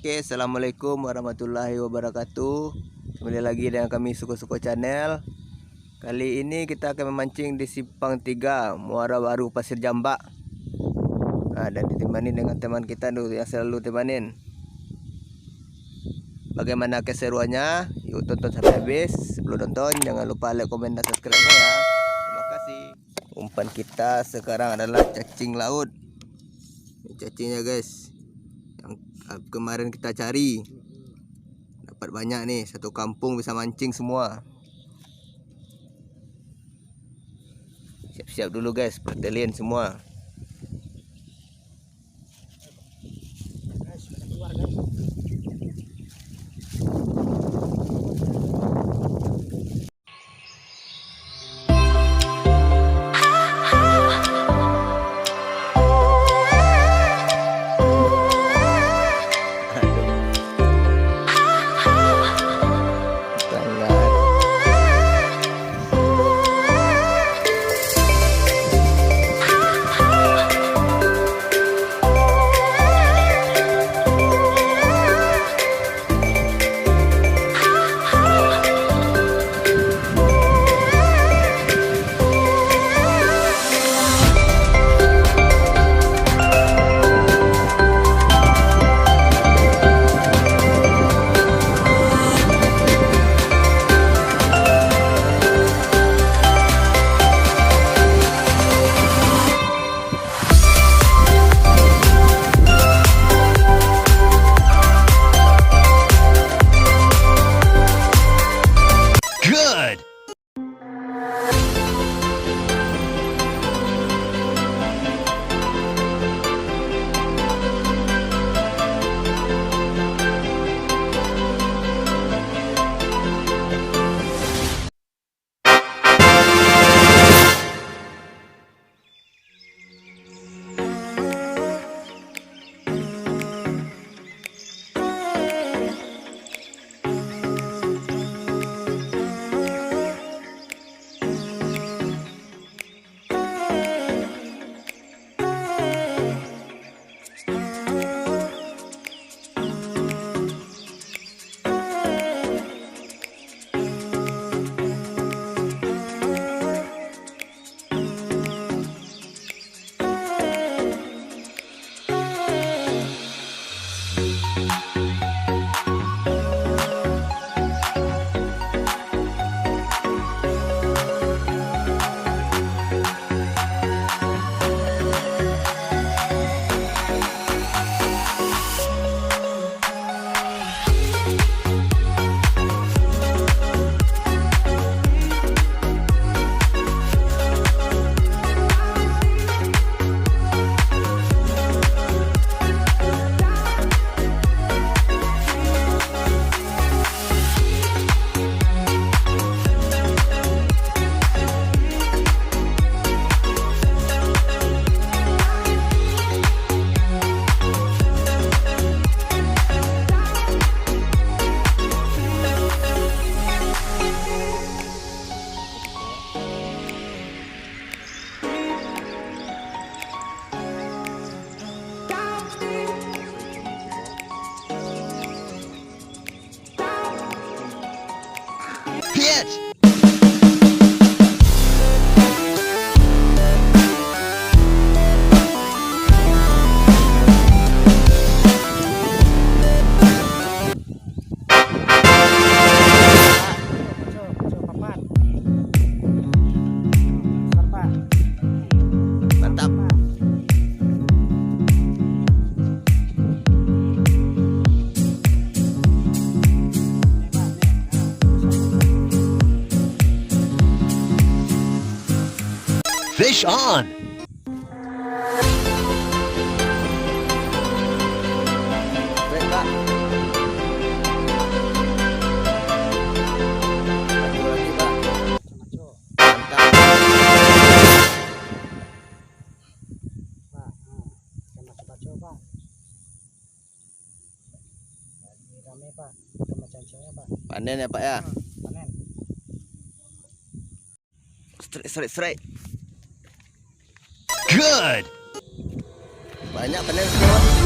Oke, assalamualaikum warahmatullahi wabarakatuh. Kembali lagi dengan kami Suko-Suko channel. Kali ini kita akan memancing di Simpang 3 Muara baru Pasir Jambak. Dan ditemani dengan teman kita yang selalu temanin. Bagaimana keseruannya? Yuk tonton sampai habis. Sebelum nonton jangan lupa like, komen, dan subscribe ya. Terima kasih. Umpan kita sekarang adalah cacing laut. Ini cacingnya guys, yang kemarin kita cari. Dapat banyak nih, satu kampung bisa mancing semua. Siap-siap dulu guys, pertelian semua. Fish on! Panen ya Pak ya? Panen. Straight. Good! Banyak panen semua.